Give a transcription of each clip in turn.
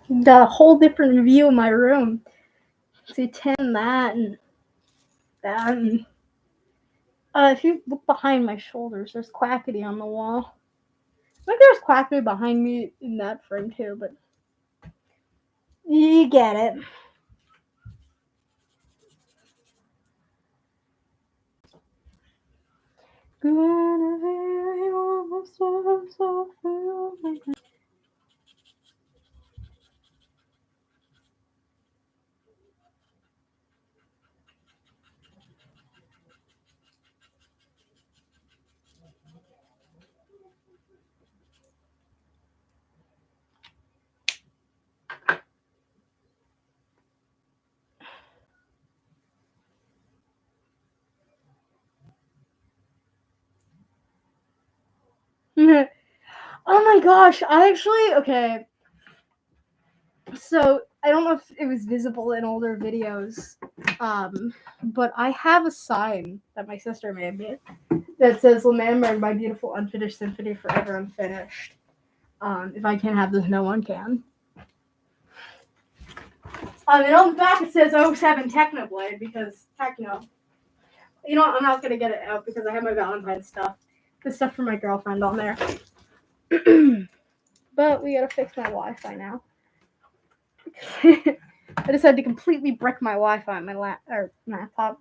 The whole different view of my room. See, that and that. And, if you look behind my shoulders, there's Quackity on the wall. I think there's Quackity behind me in that frame too, but you get it. Oh my gosh, okay. So, I don't know if it was visible in older videos, but I have a sign that my sister made me that says, "Remember my beautiful unfinished symphony forever unfinished. If I can't have this, no one can." And on the back it says 07 Technoblade because techno. You know what? I'm not gonna get it out because I have my Valentine's stuff. The stuff for my girlfriend on there. But we gotta fix my Wi-Fi now. I decided to completely brick my Wi-Fi on my laptop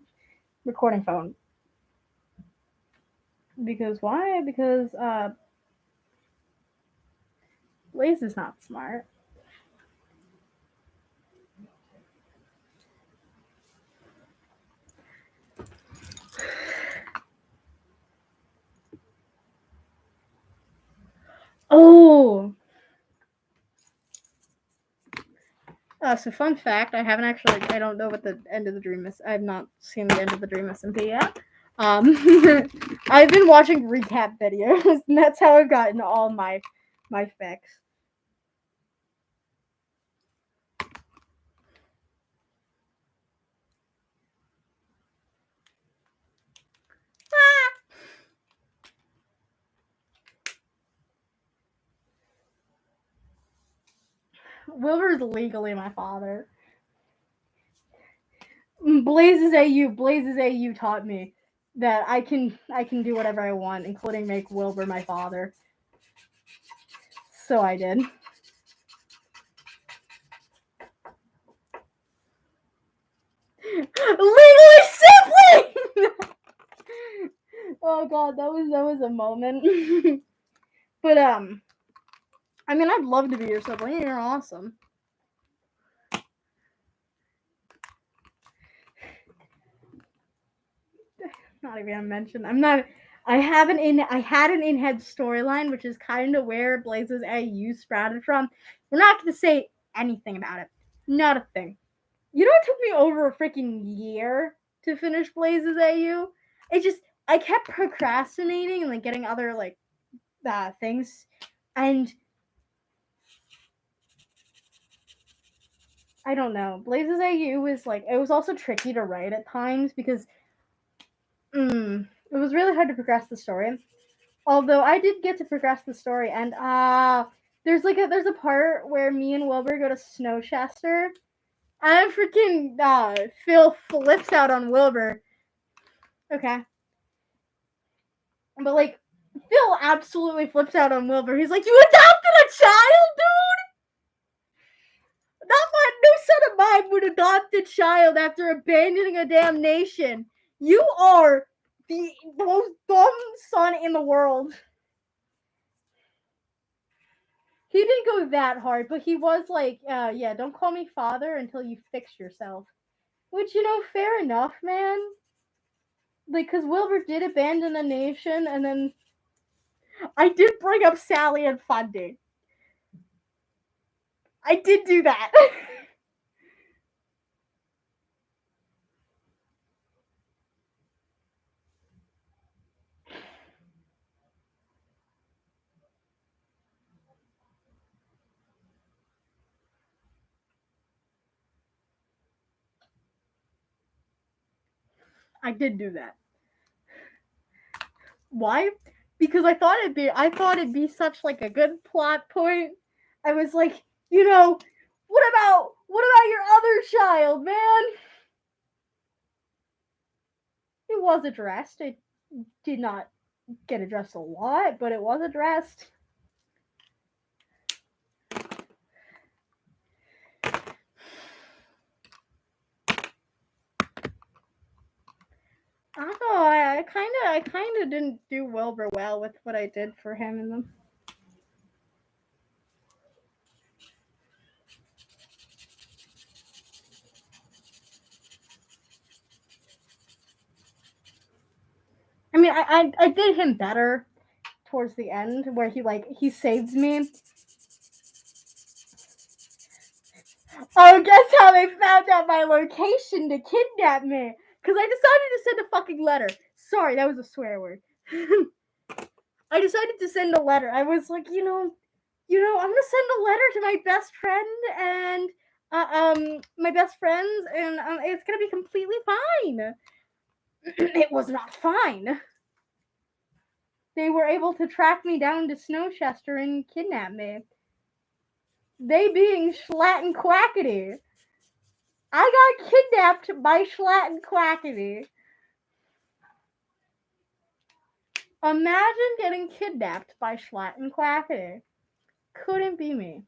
recording phone. Because why? Because Blaze is not smart. Oh. So fun fact, I don't know what the end of the dream is. I have not seen the end of the dream SMP yet. I've been watching recap videos, and that's how I've gotten all my fix. Wilbur's legally my father. Blaze's AU taught me that I can do whatever I want, including make Wilbur my father. So I did. Legally sibling. Oh god, that was a moment. But I mean, I'd love to be your sibling. You're awesome. Not even gonna mention. I had an in-head storyline, which is kind of where Blaze's AU sprouted from. We're not gonna say anything about it. Not a thing. You know, it took me over a freaking year to finish Blaze's AU. I kept procrastinating and like getting other things, and I don't know. Blaze's AU was it was also tricky to write at times because it was really hard to progress the story. Although I did get to progress the story, and there's a part where me and Wilbur go to Snowchester, and freaking Phil flips out on Wilbur. Okay, but Phil absolutely flips out on Wilbur. He's like, "You adopted a child, dude! No son of mine would adopt a child after abandoning a damn nation. You are the most dumb son in the world." He didn't go that hard, but he was like, yeah, don't call me father until you fix yourself. Which, fair enough, man. Because Wilbur did abandon a nation, and then I did bring up Sally and funding. I did do that. I did do that. Why? Because I thought it'd be such a good plot point. I was like, What about your other child, man? It was addressed. It did not get addressed a lot, but it was addressed. I don't know. I kind of didn't do Wilbur well with what I did for him and them. I mean, I did him better towards the end, where he saves me. Oh, guess how they found out my location to kidnap me? Because I decided to send a fucking letter. Sorry, that was a swear word. I decided to send a letter. I was like, I'm gonna send a letter to my best friend and my best friends, and it's gonna be completely fine. It was not fine. They were able to track me down to Snowchester and kidnap me. They being Schlatt and Quackity. I got kidnapped by Schlatt and Quackity. Imagine getting kidnapped by Schlatt and Quackity. Couldn't be me.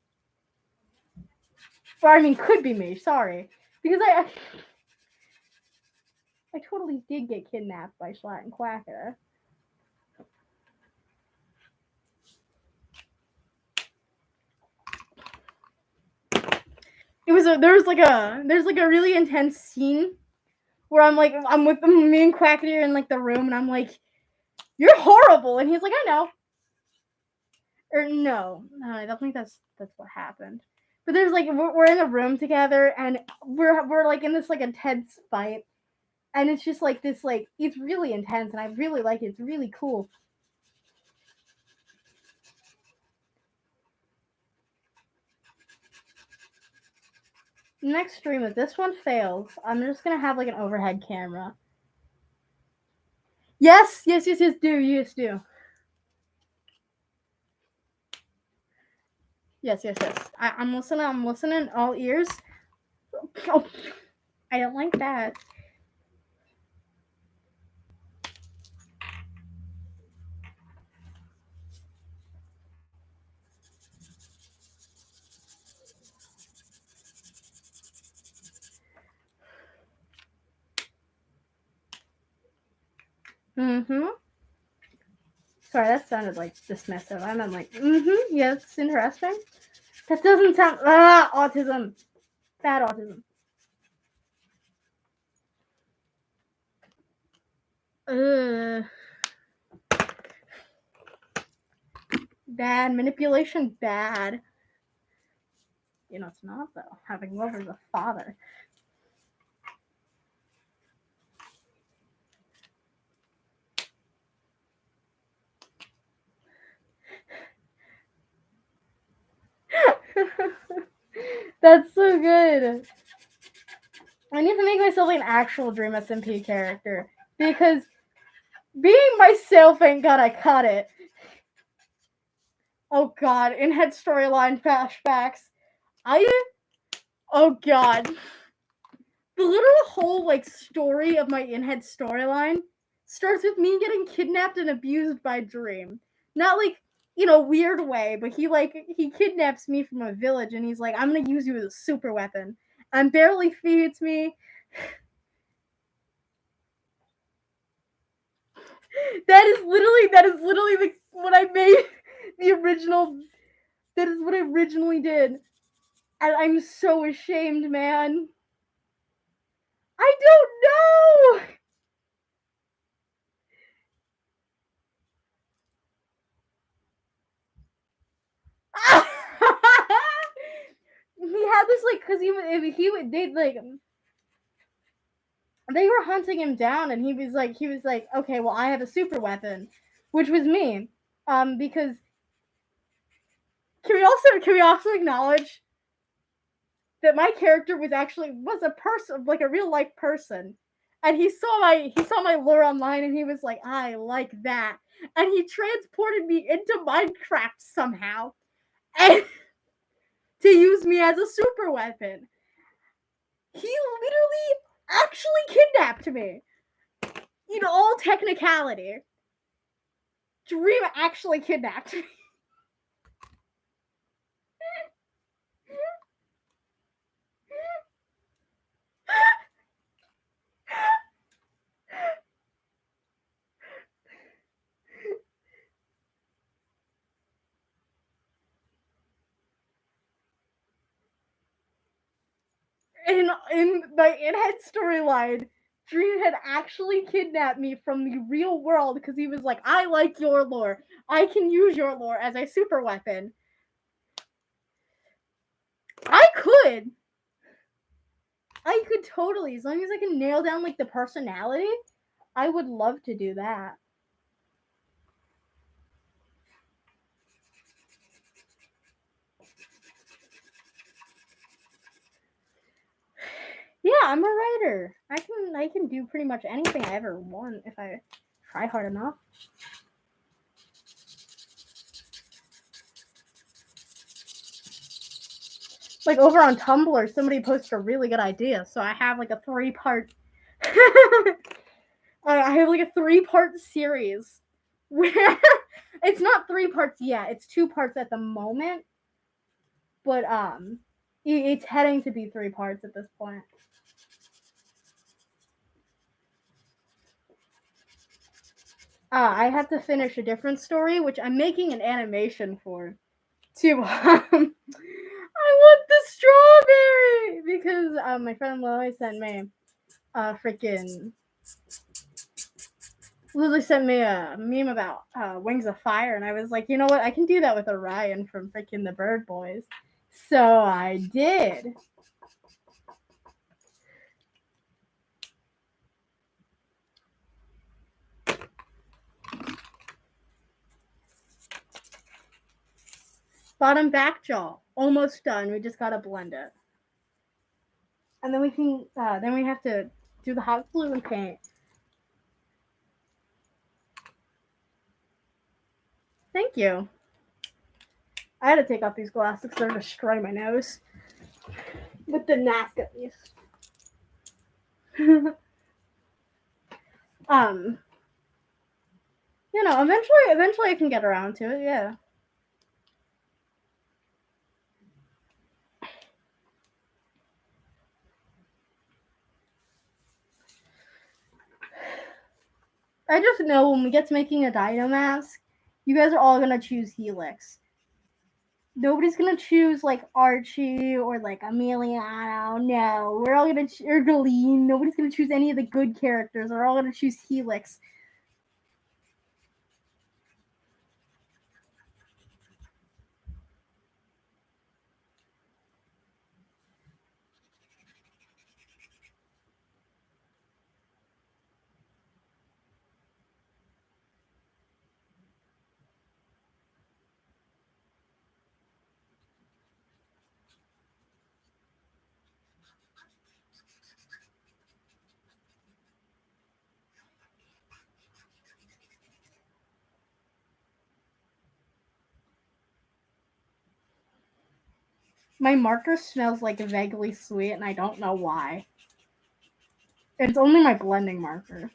Or, I mean, could be me, sorry. Because I totally did get kidnapped by Schlatt and Quackity. There's like a really intense scene where I'm with me and Quackity are in like the room, and I'm like, "You're horrible," and he's like, "I know." Or no, I don't think that's what happened. But there's like we're in a room together, and we're like in this like intense fight, and it's just like this like it's really intense, and I really like it. It's really cool. Next stream, if this one fails, I'm just gonna have like an overhead camera. Yes, do. Yes. I'm listening, all ears. Oh, I don't like that. Mm-hmm. Sorry, that sounded like dismissive. I meant like, yeah, it's interesting. That doesn't sound, autism. Bad autism. Bad manipulation, bad. You know, it's not, though. Having Wilbur's a father. That's so good. I need to make myself an actual Dream SMP character, because being myself ain't gonna cut it. Oh god, in-head storyline flashbacks. Oh god. The literal whole, like, story of my in-head storyline starts with me getting kidnapped and abused by Dream. Not, like, weird way, but he kidnaps me from a village, and he's like, I'm gonna use you as a super weapon. And barely feeds me. That is literally what I made the original. That is what I originally did. And I'm so ashamed, man. I don't know! He had this, like, because they were hunting him down, and he was like, okay, well, I have a super weapon, which was me. Because can we also acknowledge that my character was a person, like a real life person, and he saw my lore online, and he was like, I like that, and he transported me into Minecraft somehow, and to use me as a super weapon. He literally actually kidnapped me. In all technicality, Dream actually kidnapped me. In my in-head storyline, Dream had actually kidnapped me from the real world because he was like, I like your lore. I can use your lore as a super weapon. I could totally, as long as I can nail down like the personality, I would love to do that. Yeah, I'm a writer. I can do pretty much anything I ever want if I try hard enough. Like over on Tumblr, somebody posted a really good idea, so I have like a 3-part. I have like a 3-part series where it's not 3 parts yet; it's 2 parts at the moment, but it's heading to be 3 parts at this point. I have to finish a different story, which I'm making an animation for. To I want the strawberry because my friend Lily sent me freaking. Lily sent me a meme about Wings of Fire, and I was like, you know what? I can do that with Orion from freaking the Bird Boys. So I did. Bottom back jaw, almost done. We just gotta blend it, and then we can. Then we have to do the hot glue and paint. Thank you. I had to take off these glasses because they're destroying my nose. With the mask, at least. You know, eventually I can get around to it. Yeah. I just know when we get to making a Dino mask, you guys are all gonna choose Helix. Nobody's gonna choose like Archie or like Emiliano. No, we're all gonna or Galeen. Nobody's gonna choose any of the good characters. We're all gonna choose Helix. My marker smells like vaguely sweet, and I don't know why. It's only my blending marker.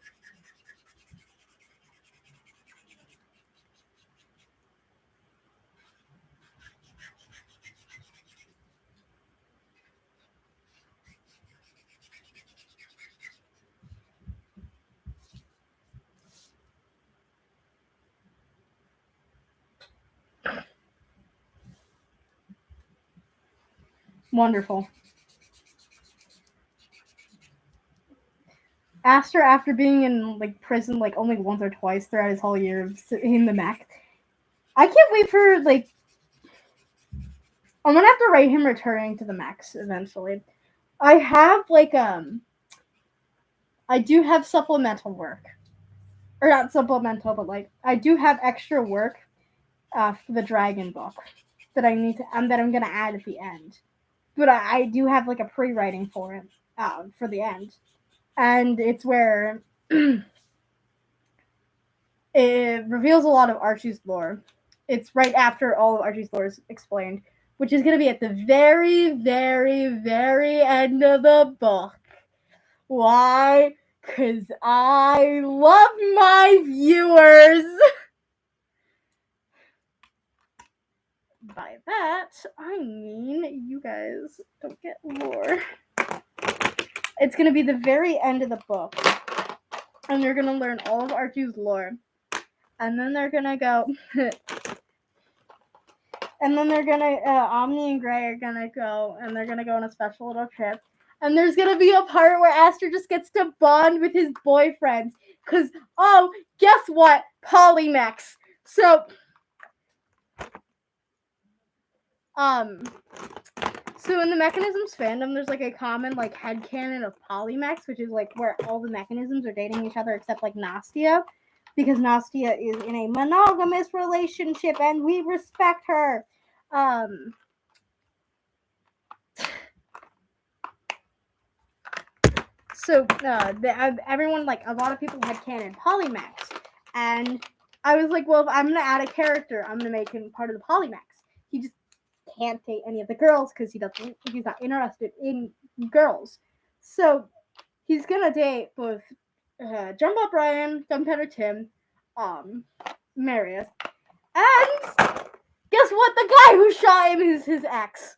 Wonderful. Aster, after being in like prison like only once or twice throughout his whole year in the mech, I can't wait for like. I'm gonna have to write him returning to the mechs eventually. I have like I do have supplemental work, or not supplemental, but like I do have extra work for the dragon book that I need to that I'm gonna add at the end. But I do have like a pre-writing for it for the end, and it's where it reveals a lot of Archie's lore. It's right after all of Archie's lore is explained, which is going to be at the very, very, very end of the book. Why? Because I love my viewers. By that, I mean you guys don't get lore. It's going to be the very end of the book. And you're going to learn all of Archie's lore. And then they're going to go... and then they're going to... Omni and Gray are going to go. And they're going to go on a special little trip. And there's going to be a part where Aster just gets to bond with his boyfriends. Because, oh, guess what? Polymex. So in the Mechanisms fandom, there's like a common like headcanon of Polymex, which is like where all the Mechanisms are dating each other except like Nastia, because Nastia is in a monogamous relationship and we respect her. So everyone, like a lot of people had canon Polymex, and I was like, well, if I'm gonna add a character, I'm gonna make him part of the Polymex. He just can't date any of the girls because he's not interested in girls. So he's gonna date both Jumbo Brian, Gunpowder Tim, Marius, and guess what? The guy who shot him is his ex.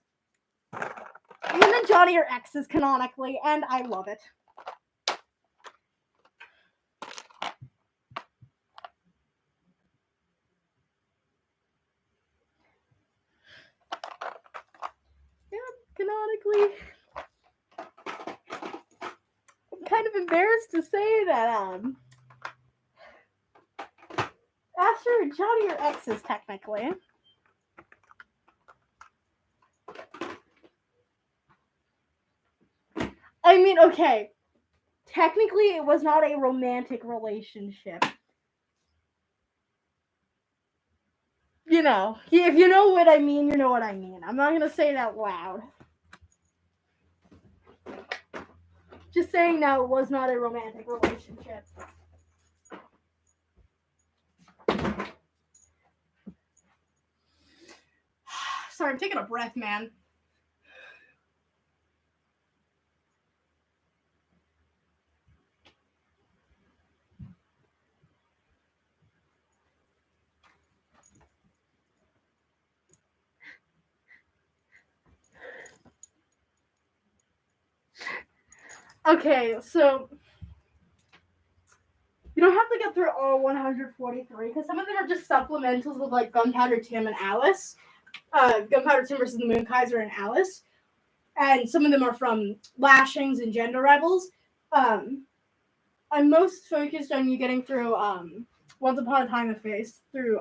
Him and Johnny are exes canonically, and I love it. Canonically, I'm kind of embarrassed to say that Aster and Johnny are exes technically. I mean, okay, technically it was not a romantic relationship. You know, if you know what I mean, you know what I mean. I'm not gonna say it out loud. Just saying now, it was not a romantic relationship. Sorry, I'm taking a breath, man. Okay, so you don't have to get through all 143 because some of them are just supplementals of like Gunpowder Tim and Alice. Gunpowder Tim versus the Moon Kaiser and Alice. And some of them are from Lashings and Gender Rebels. I'm most focused on you getting through Once Upon a Time and Face through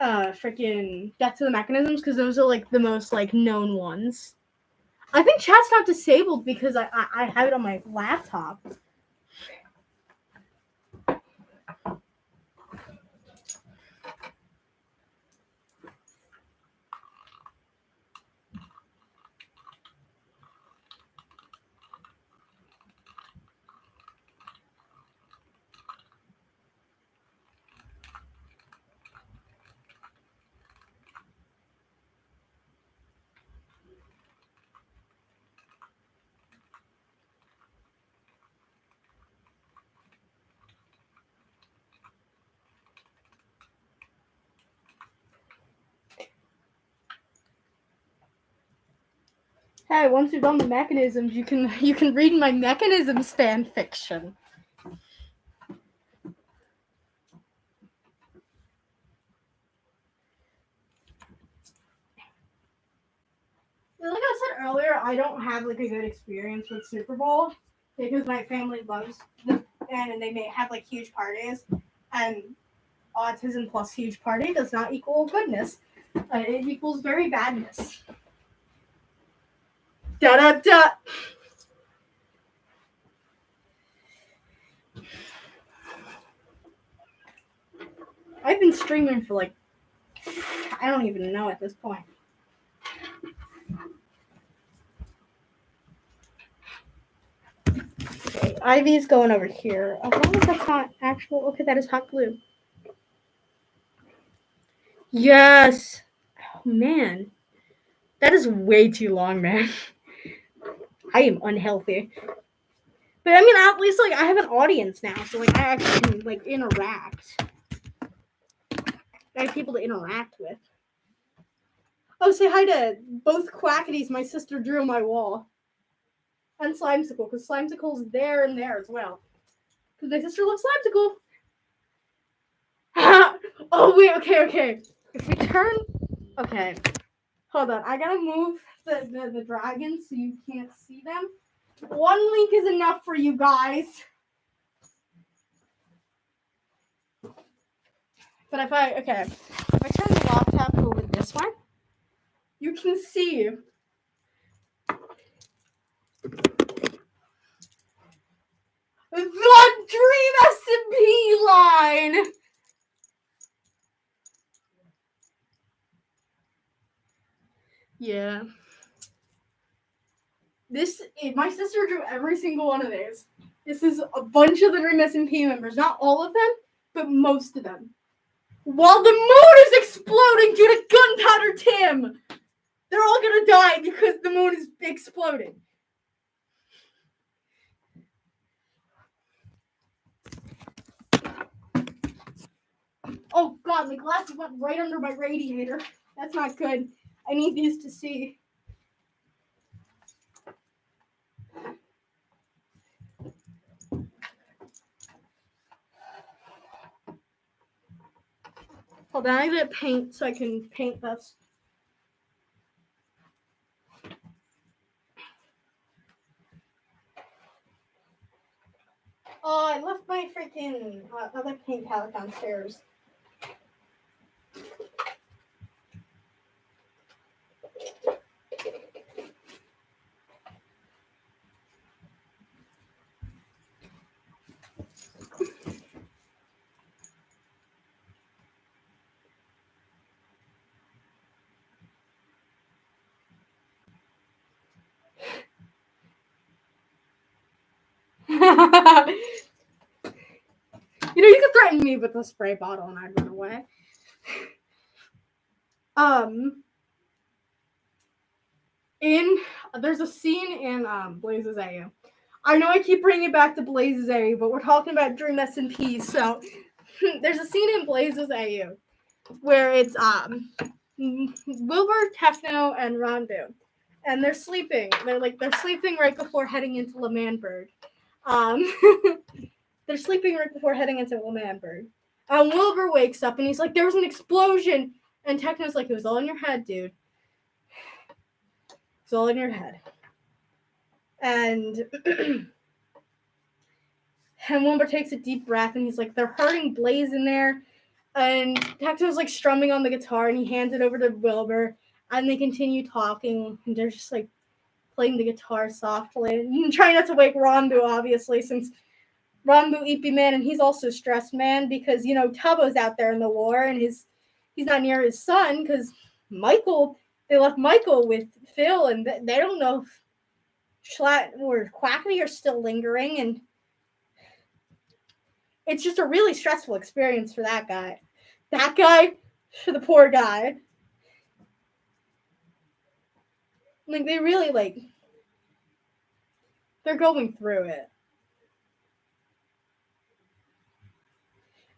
freaking Death to the Mechanisms because those are like the most like known ones. I think chat's not disabled because I have it on my laptop. Hey, once you're done the Mechanisms, you can read my Mechanisms fan fiction. Like I said earlier, I don't have like a good experience with Super Bowl because my family loves them and they may have like huge parties, and autism plus huge party does not equal goodness. It equals very badness. Da da da. I've been streaming for like I don't even know at this point. Okay, Ivy's going over here. As long as that's not actual. Okay, that is hot glue. Yes. Oh, man. That is way too long, man. I am unhealthy. But I mean, at least like I have an audience now, so like I actually can like interact. I have people to interact with. Oh, say hi to both Quackities my sister drew on my wall. And Slimesicle, because Slimesicle's there and there as well. Because my sister loves Slimesicle. Oh, wait, okay. If we turn... Okay. Hold on, I gotta move the dragons so you can't see them. One link is enough for you guys. But if I turn the laptop over this way, you can see the Dream SMP line. Yeah. My sister drew every single one of these. This is a bunch of the Dream SMP members. Not all of them, but most of them. While the moon is exploding due to Gunpowder Tim. They're all gonna die because the moon is exploding. Oh god, my glasses went right under my radiator. That's not good. I need these to see. Hold on, I need to paint so I can paint this. Oh, I left my freaking other paint palette downstairs. You could threaten me with a spray bottle and I'd run away. There's a scene in Blazes AU. I know I keep bringing it back to Blazes AU, but we're talking about Dream SMP, so there's a scene in Blazes AU where it's Wilbur, Techno, and Rondu. And they're sleeping. They're sleeping right before heading into L'Manberg. They're sleeping right before heading into L'Manberg. Wilbur wakes up and he's like, there was an explosion. And Techno's like, it was all in your head, dude. It's all in your head. And Wilbur takes a deep breath and he's like, they're hurting Blaze in there. And Techno's like strumming on the guitar and he hands it over to Wilbur. And they continue talking. And they're just like playing the guitar softly. And trying not to wake Ranbu, obviously, since Ranbu Ippy man, and he's also stressed man because, Tubbo's out there in the war and he's not near his son because they left Michael with Phil and they don't know if Schlatt or Quackity are still lingering, and it's just a really stressful experience for that guy. For the poor guy. Like, they really, they're going through it.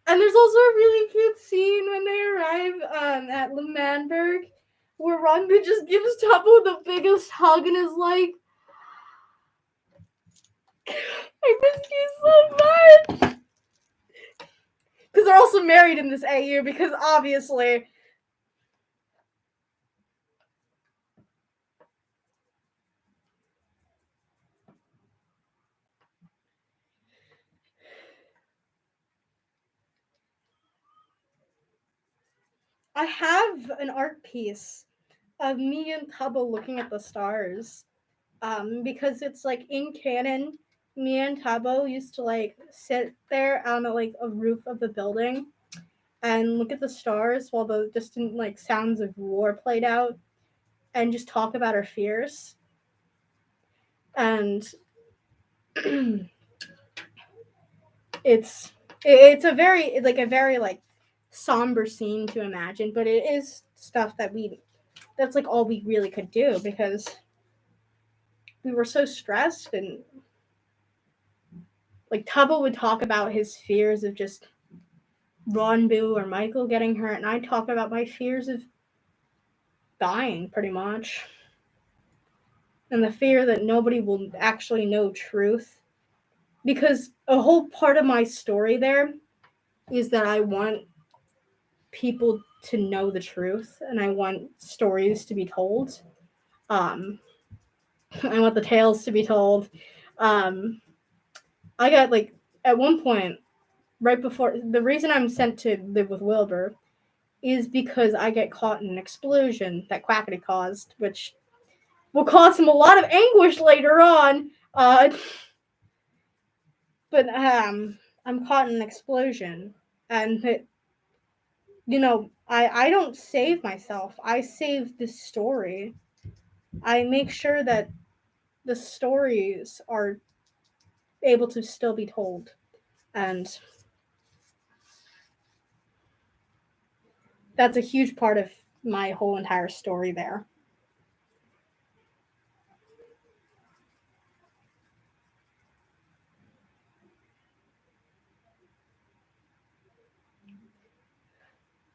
And there's also a really cute scene when they arrive at L'Manberg where Ranbu just gives Tubbo the biggest hug and is like, I miss you so much. Because they're also married in this AU because obviously... I have an art piece of me and Tubbo looking at the stars. Because it's in canon, me and Tubbo used to sit there on a roof of the building and look at the stars while the distant sounds of war played out and just talk about our fears. And it's a very somber scene to imagine, but it is stuff that we that's like all we really could do because we were so stressed. And like Tubbo would talk about his fears of just Ron, Boo, or Michael getting hurt, and I talk about my fears of dying, pretty much, and the fear that nobody will actually know truth. Because a whole part of my story there is that I want people to know the truth, and I want stories to be told. Um, I want the tales to be told. I got like at one point right before the reason I'm sent to live with Wilbur is because I get caught in an explosion that Quackity caused, which will cause him a lot of anguish later on. But I'm caught in an explosion, and I don't save myself. I save the story. I make sure that the stories are able to still be told, and that's a huge part of my whole entire story there.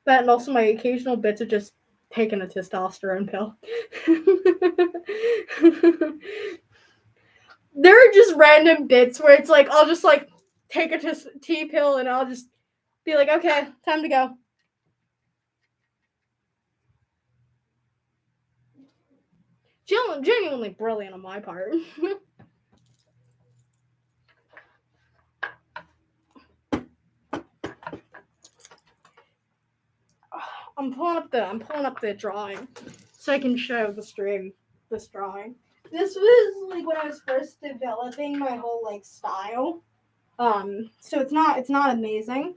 That and also my occasional bits of just taking a testosterone pill. There are just random bits where it's like I'll just like take a T pill and I'll just be like, okay, time to go. Genuinely brilliant on my part. I'm pulling up the drawing so I can show the stream this drawing. This was like when I was first developing my whole like style. So it's not amazing,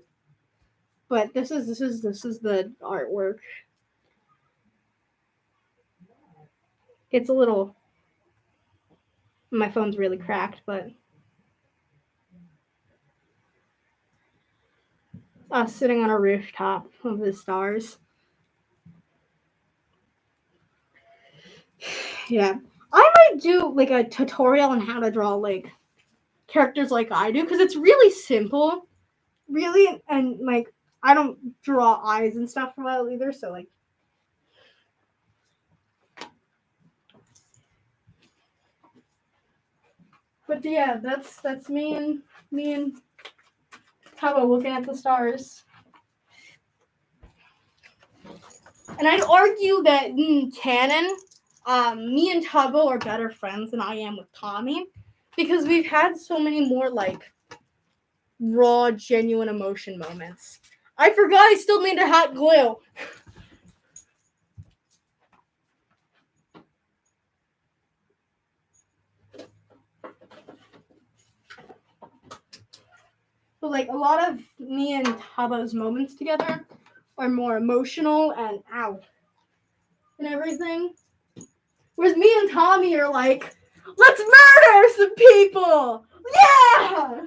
but this is the artwork. It's a little. My phone's really cracked, but us sitting on a rooftop of the stars. Yeah, I might do like a tutorial on how to draw like characters like I do because it's really simple, really, and like I don't draw eyes and stuff well either. So like, but yeah, that's me and Tubbo looking at the stars. And I'd argue that in canon, me and Tubbo are better friends than I am with Tommy because we've had so many more like raw, genuine emotion moments. I forgot I still need a hot glue. But like a lot of me and Tubbo's moments together are more emotional and and everything. Whereas me and Tommy are like, let's murder some people! Yeah!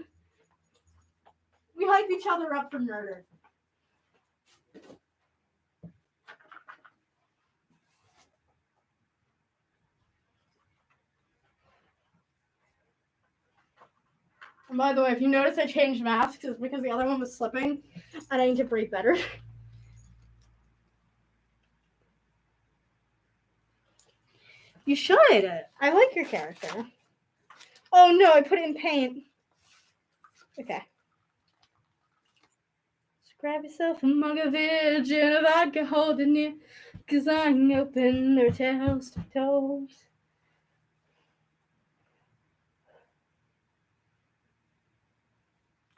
We hype each other up for murder. And by the way, if you notice I changed masks, it's because the other one was slipping and I need to breathe better. You should. I like your character. Oh no, I put it in paint. Okay. Just grab yourself a mug of virgin of vodka holding it, cause I ain't open their tails to toes.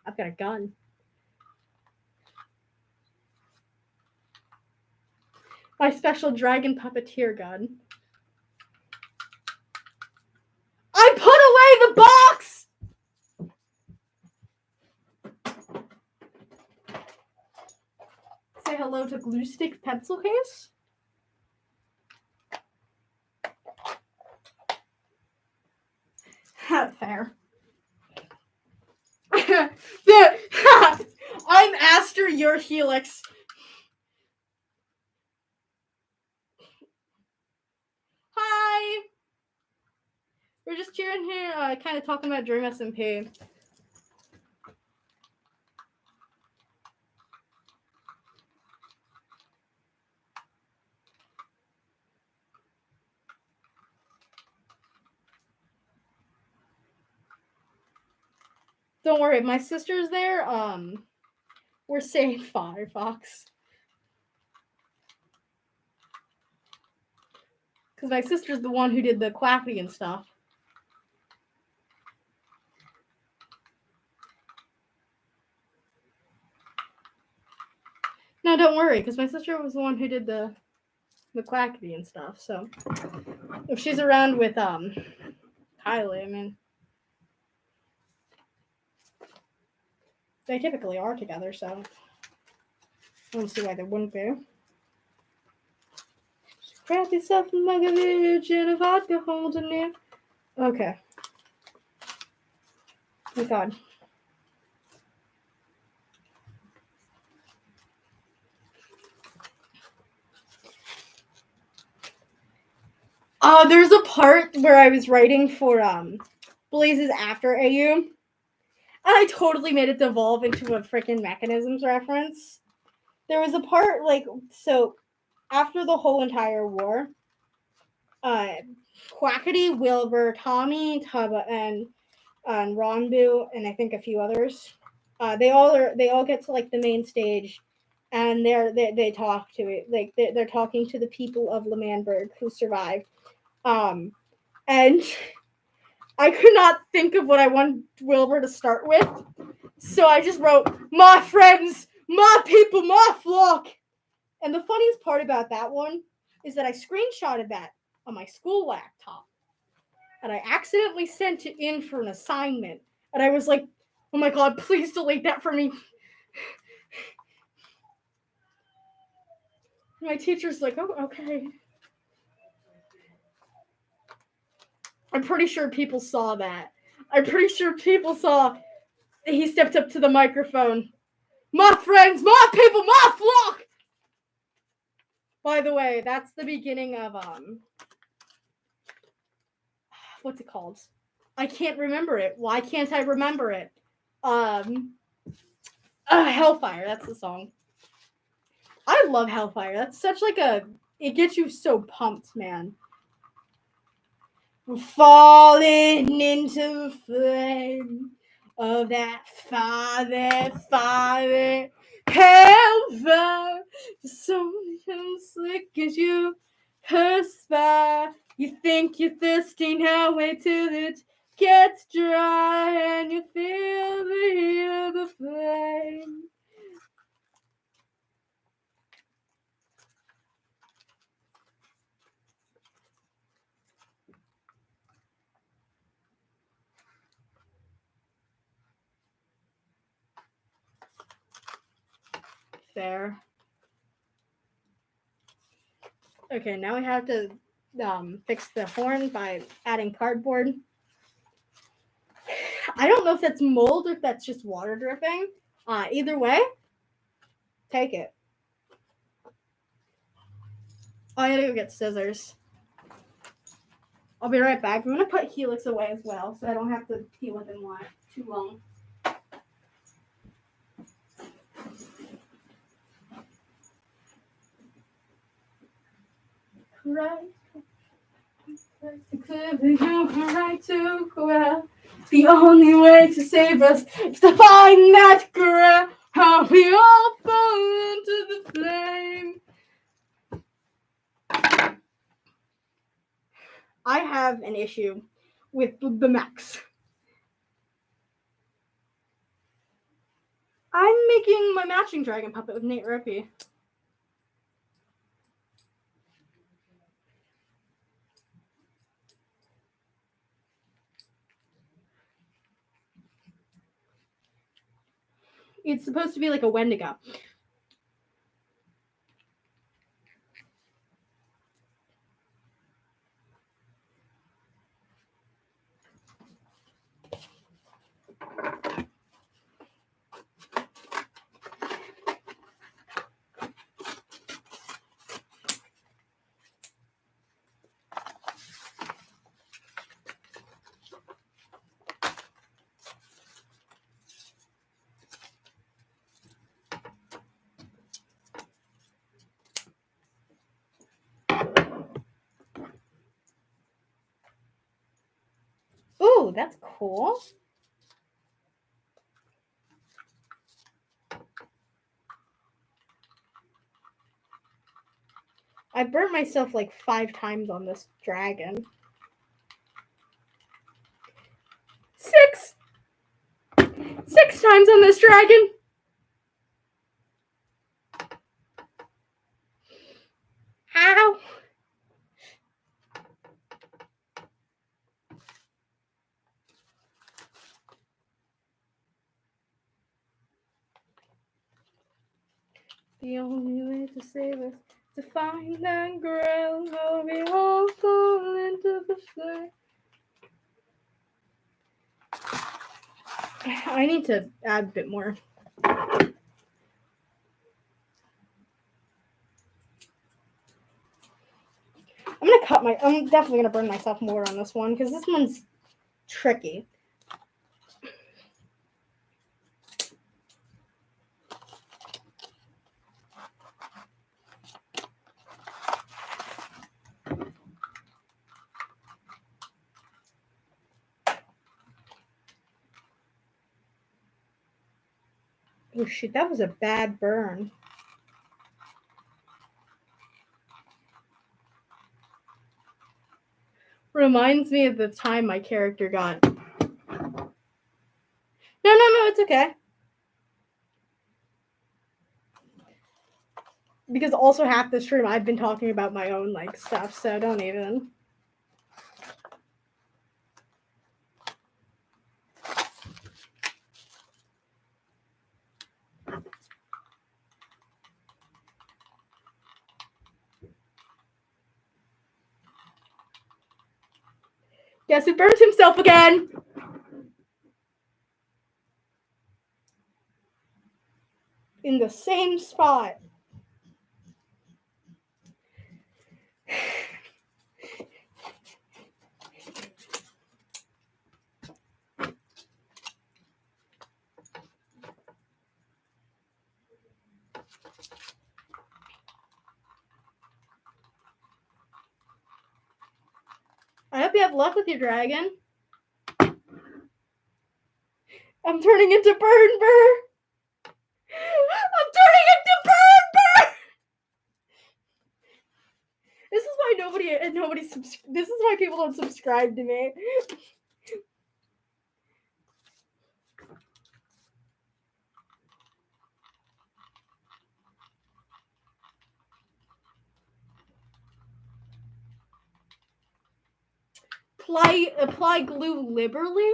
I've got a gun. My special dragon puppeteer gun. I put away the box! Say hello to glue stick pencil case. That's fair. I'm Aster, you're Helix. We're just cheering here, kind of talking about Dream SMP. Don't worry, my sister's there. We're saying Firefox. Because my sister's the one who did the quacky and stuff. No, don't worry, because my sister was the one who did the quackity and stuff. So if she's around with Kylie, I mean, they typically are together, so I don't see why they wouldn't be. Just grab yourself a mug of it and a vodka holding it. Okay. Thank God. There's a part where I was writing for Blazes after AU, and I totally made it devolve into a freaking Mechanisms reference. There was a part so after the whole entire war, Quackity, Wilbur, Tommy, Tubba, and Ronbu, and I think a few others. They all get to like the main stage, and they talk to it like they're talking to the people of L'Manberg who survived. And I could not think of what I wanted Wilbur to start with, so I just wrote, "My friends, my people, my flock." And the funniest part about that one is that I screenshotted that on my school laptop, and I accidentally sent it in for an assignment, and I was like, "Oh my God, please delete that for me." My teacher's like, "Oh, okay." I'm pretty sure people saw that. I'm pretty sure people saw he stepped up to the microphone. "My friends, my people, my flock." By the way, that's the beginning of what's it called? I can't remember it. Why can't I remember it? Hellfire, that's the song. I love Hellfire. That's such like it gets you so pumped, man. Falling into the flame of that Father, hellfire. Something slick as you perspire. You think you're thirsty now, wait till it gets dry and you feel the heat of the flame. Fair. Okay, now we have to fix the horn by adding cardboard. I don't know if that's mold or if that's just water dripping. Either way, take it. Oh, I gotta go get scissors. I'll be right back. I'm gonna put Helix away as well, so I don't have to deal with him too long. Right. Right to ground. The only way to save us is to find that ground. How we all fall into the flame. I have an issue with the mechs. I'm making my matching dragon puppet with Nate Rippey. It's supposed to be like a Wendigo. that's cool. I burnt myself like 5 times on this dragon. 6! 6 times on this dragon! Ow! The only way to save us to find that grail, or we all fall into the flame. I need to add a bit more. I'm definitely gonna burn myself more on this one because this one's tricky. Oh shit, that was a bad burn. Reminds me of the time my character got. No, it's okay. Because also half the stream I've been talking about my own like stuff, so don't even. Guess who burnt himself again? In the same spot. I hope you have luck with your dragon. I'm turning into Burn Burr. I'm turning into Burn Burr. This is why this is why people don't subscribe to me. Apply glue liberally?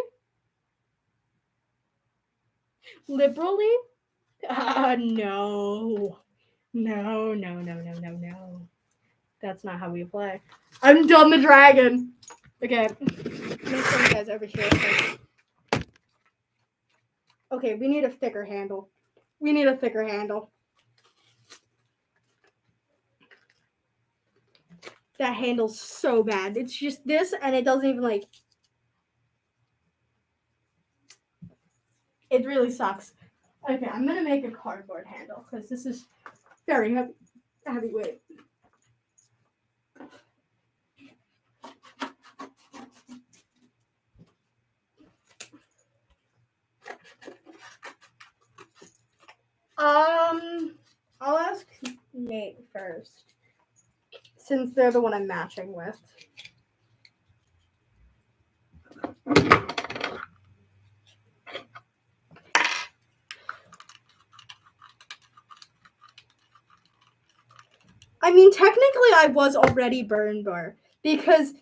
Liberally? No. No. That's not how we play. I'm done the dragon. Okay. I'm gonna show you guys over here. Okay, we need a thicker handle. That handle's so bad. It's just this, and it doesn't even like. It really sucks. Okay, I'm gonna make a cardboard handle because this is very heavyweight. I'll ask Nate first, since they're the one I'm matching with. I mean, technically, I was already Burn Bar because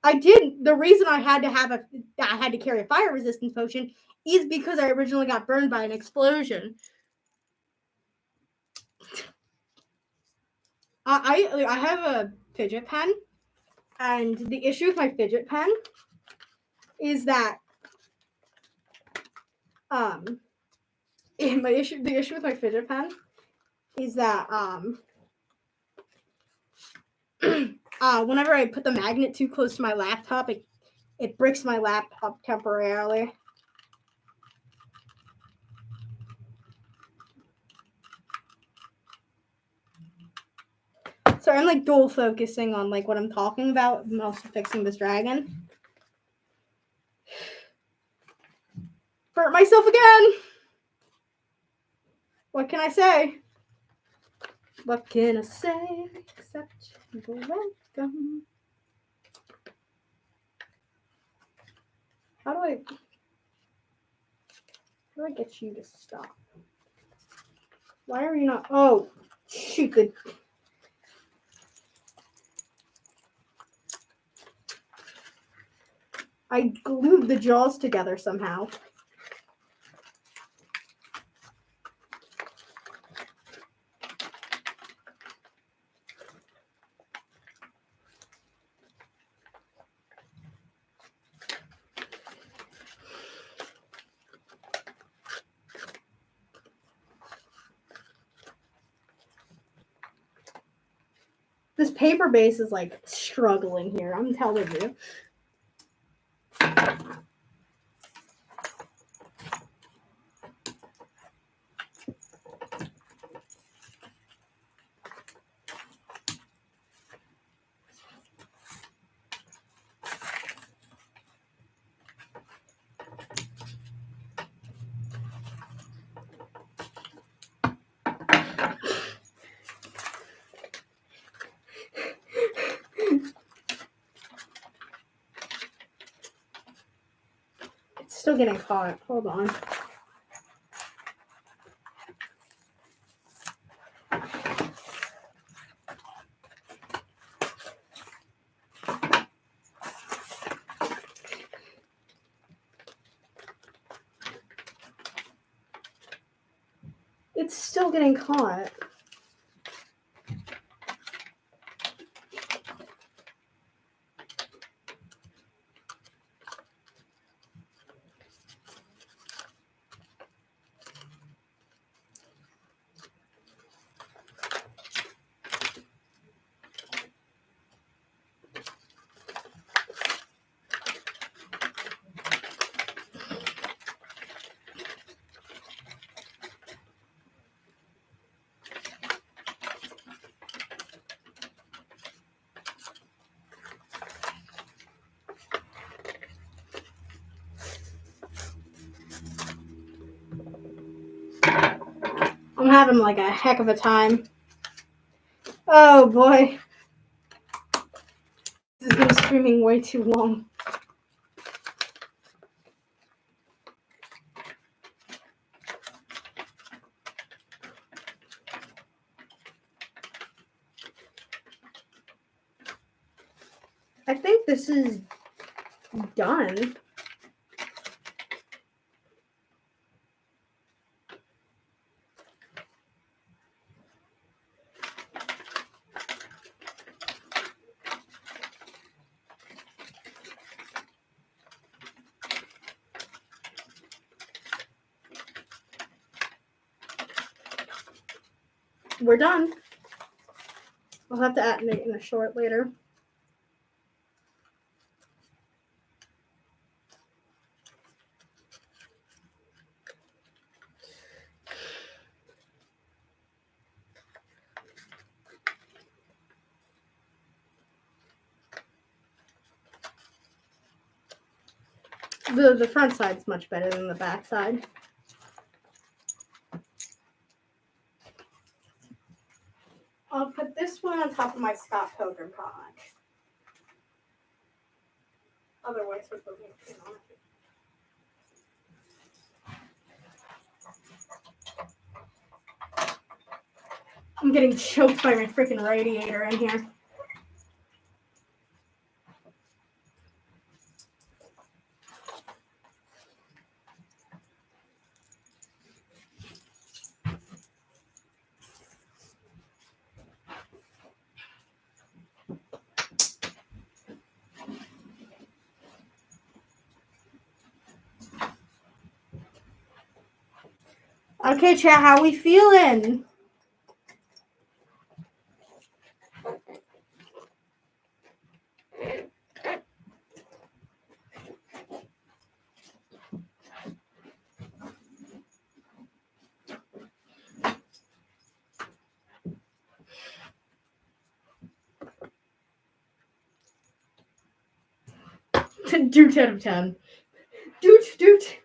the reason I had to carry a fire resistance potion is because I originally got burned by an explosion. I have a fidget pen, and the issue with my fidget pen is that the issue with my fidget pen is that whenever I put the magnet too close to my laptop, it breaks my laptop temporarily. So I'm like dual focusing on like what I'm talking about. I'm also fixing this dragon. hurt myself again. What can I say? What can I say except you're welcome? How do I get you to stop? Why are you not? Oh, shoot. I glued the jaws together somehow. This paper base is like struggling here. I'm telling you. It's still getting caught. Hold on. It's still getting caught. I'm having like a heck of a time. Oh boy. This has been streaming way too long. I think this is done. We're done. I'll have to add it in a short later. The front side's much better than the back side. I'll put this one on top of my Scott Pilgrim comic. Otherwise, we're putting it on it. I'm getting choked by my freaking radiator in here. Okay, chat, how we feeling? Doot out of 10. Doot.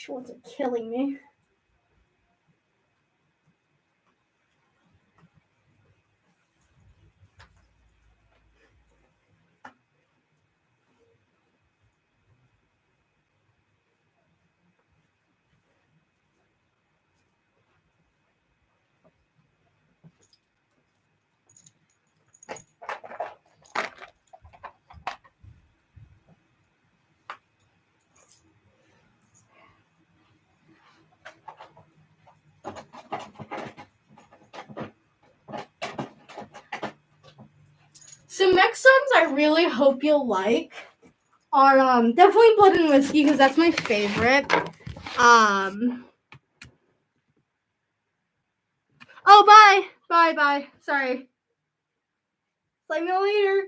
Shorts are killing me. Some next songs I really hope you'll like are definitely Blood and Whiskey, because that's my favorite. Oh, bye. Sorry. Play me later.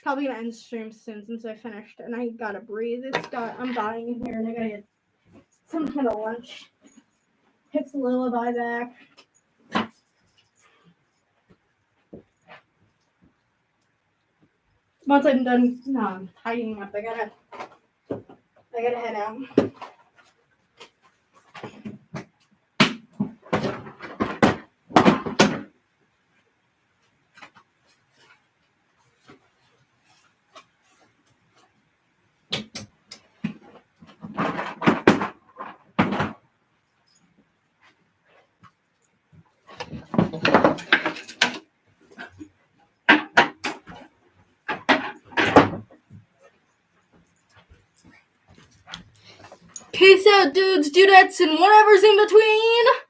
Probably gonna end stream soon since I finished, and I gotta breathe. I'm dying in here, and I gotta get some kind of lunch. It's Lullaby back. Once I'm done tidying up, I gotta head out. Peace out, dudes, dudettes, and whatever's in between.